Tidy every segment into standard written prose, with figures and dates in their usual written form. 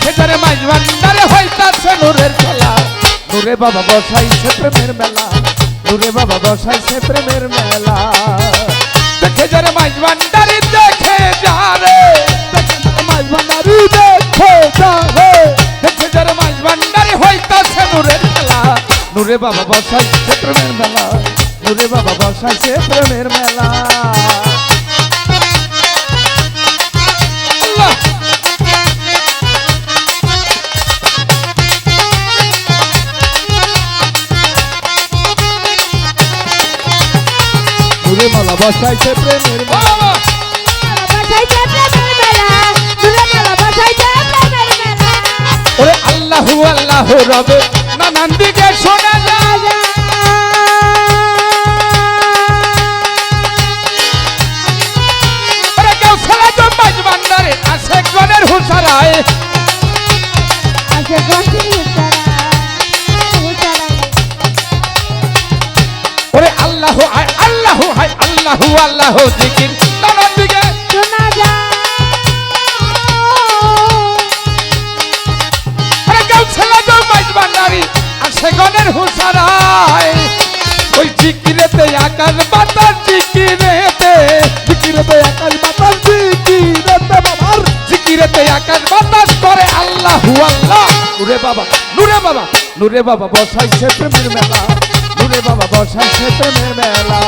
দেখে যারে মাইজ ভান্ডারে হইতাছে নূরের খেলা নূরে বাবা বসাইছে প্রেমের মেলা নূরে বাবা বসাইছে প্রেমের মেলা দেখে যারে মাইজ ভান্ডারে দেখে যারে মাইজ ভান্ডারে দেখে যারে দেখে যারে মাইজ ভান্ডারে হইতাছে নূরের খেলা নূরে বাবা বসাইছে প্রেমের মেলা নূরে বাবা বসাইছে প্রেমের মেলা নূরে মালা বসাইছে প্রেমের মেলা বসাইছে প্রেমের মেলা নূরে মালা বসাইছে প্রেমের মেলা ওরে আল্লাহু আল্লাহু রবে নানান দিকে শোনা যায় ওরে কেউ ছেলে তো মাইজ ভান্ডারে আসে গনের হুসারায় আসে গনের হুসারায় ওরে আল্লাহু আয় আল্লাহু হায় আল্লাহু আল্লাহু জিকির নানান দিকে শোনা যায় ওরে কেউ ছেলে তো মাইজ ভান্ডারে আসে গনের হুসারায় ওই জিকিরেতে আকাশ বাতাস জিকিরেতে আকাশ বাতাস জিকিরেতে বাবার জিকিরেতে আকাশ বাতাস করে আল্লাহু আল্লাহ নূরে বাবা নূরে বাবা বসাইছে প্রেমের মেলা নূরে বাবা বসাইছে প্রেমের মেলা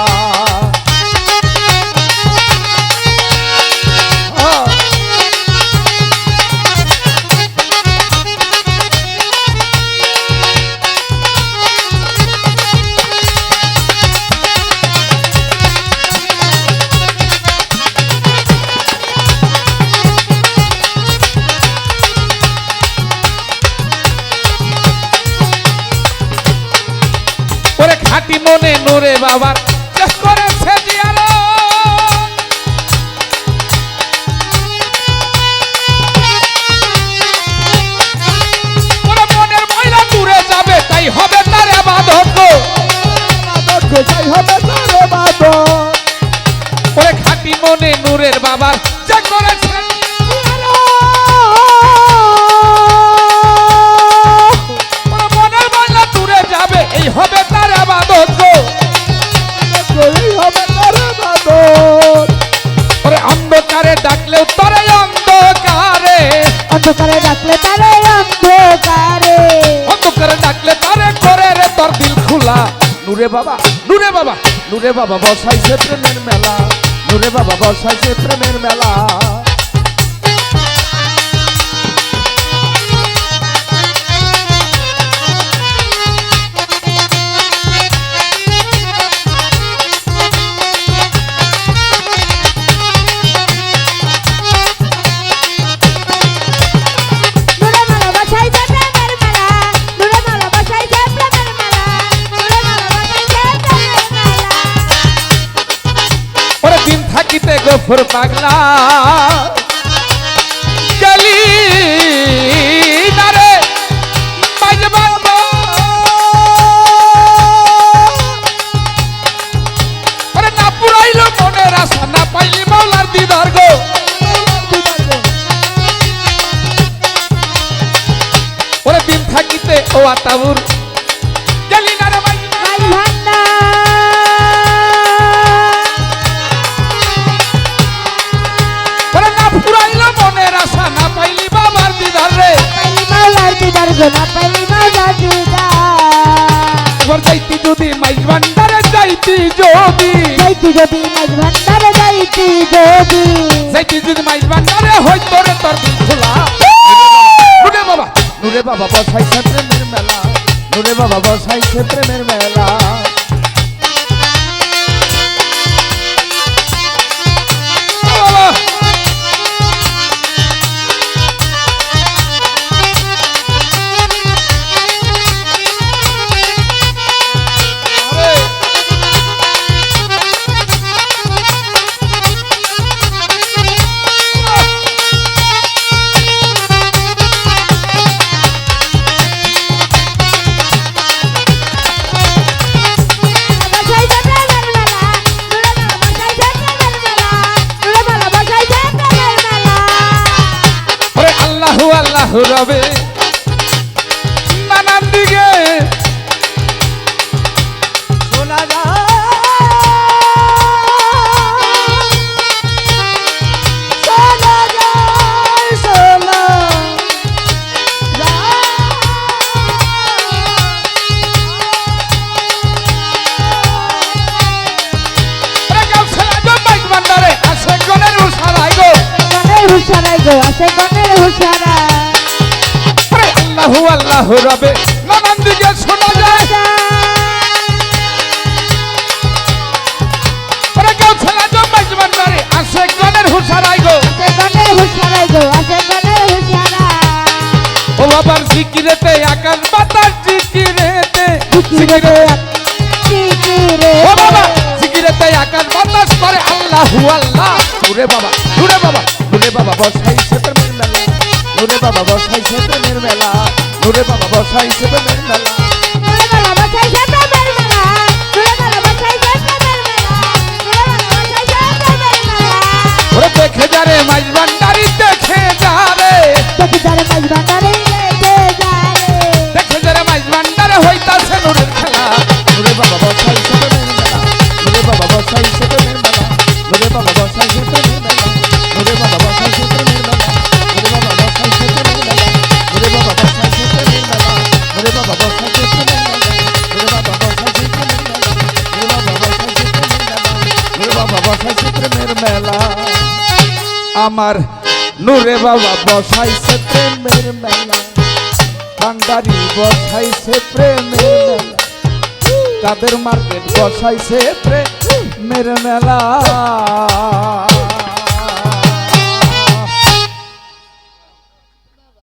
খাটি মনে নূরে বাবার চেষ্টা করেছে জিয়ালো ওরে মনের ময়লা দূরে যাবে তাই হবে তার ইবাদত তাই হবে তার ইবাদত ওরে খাটি মনে নূরের বাবার চেষ্টা করেছে জিয়ালো ওরে মনের ময়লা দূরে যাবে এই হবে তার ওরে অন্ধকারে ডাকলেও তরে অন্ধকারে অন্ধকারে ডাকলে তারে অন্ধকারে অন্ধকারে ডাকলে তারে করে রে তোর দিল খোলা নূরে বাবা বসাইছে প্রেমের মেলা নূরে বাবা বসাইছে প্রেমের মেলা থাকিতে গফর পাগলা গলি নারে মাইজ বাবা ওরে না পুরাইলো মনের আশা না পাইলি মাওলার দিদার গো ওরে দিন থাকিতে ও আতাউর গলি নারে মাইজ ভান্ডার পুরাইলো মনের আশা না পাইলি বাবার দিদার রে পাইলি মাওলার দিদার গো না পাইলি মাওলার দিদার এবার যাইতি যদি মাইজ ভান্ডারে যাইতি যদি মাইজ ভান্ডারে যাইতি যদি মাইজ ভান্ডারে হইতো রে তোর দিল খোলা নূরে বাবা বসাইছে প্রেমের মেলা নূরে বাবা বসাইছে প্রেমের মেলা আল্লাহ রবে নানান দিকে শোনা যায় শোনা যায় শোনা রে গাউছলা গো মাইক ভান্ডারে আসে গনের উসারাই গো গনের হুসারাই গো আছে গনের হুসারা রে আল্লাহ রবে নানান দিকে শোনা যায় রে গাউছলা গো মাইক ভান্ডারে আসে গনের উসারাই গো আছে গনের হুসারাই গো আছে গনের হুসারা ও বাবার জিকিরেতে আকাশ বাতাস জিকিরেতে জিকিরে জিকিরে ও বাবা জিকিরেতে আকাশ বাতাস করে আল্লাহ নুরে বাবা বসাইছে প্রেমের মেলা নুরে বাবা বসাইছে প্রেমের মেলা নুরে বাবা বসাইছে প্রেমের মেলা নুরে বাবা বসাইছে প্রেমের মেলা নুরে বাবা বসাইছে প্রেমের মেলা নুরে বাবা বসাইছে প্রেমের মেলা ওরে দেখে যারে মাইজ ভান্ডারি দেখে যারে দেখে যারে মাঝ ভান্ডারে দেখে যারে দেখে যারে মাইজ ভান্ডারে হইতাছে নুরের খেলা নুরে বাবা বসাইছে প্রেমের মেলা নুরে বাবা বসাইছে প্রেমের মেলা নুরে বাবা বসাইছে প্রেমের মেলা নুরে বাবা বসাইছে প্রেমের মেলা নুরে বাবা বসাইছে প্রেমের মেলা নুরে বাবা বসাইছে প্রেমের মেলা নুরে বাবা বসাইছে প্রেমের মেলা নুরে বাবা বসাইছে প্রেমের মেলা নুরে বাবা বসাইছে প্রেমের মেলা আমার নুরে বাবা বসাইছে প্রেমের মেলা ভান্ডারি বসাইছে প্রেমের মেলা কাদের মার্কেট বসাইছে প্রেমের মেলা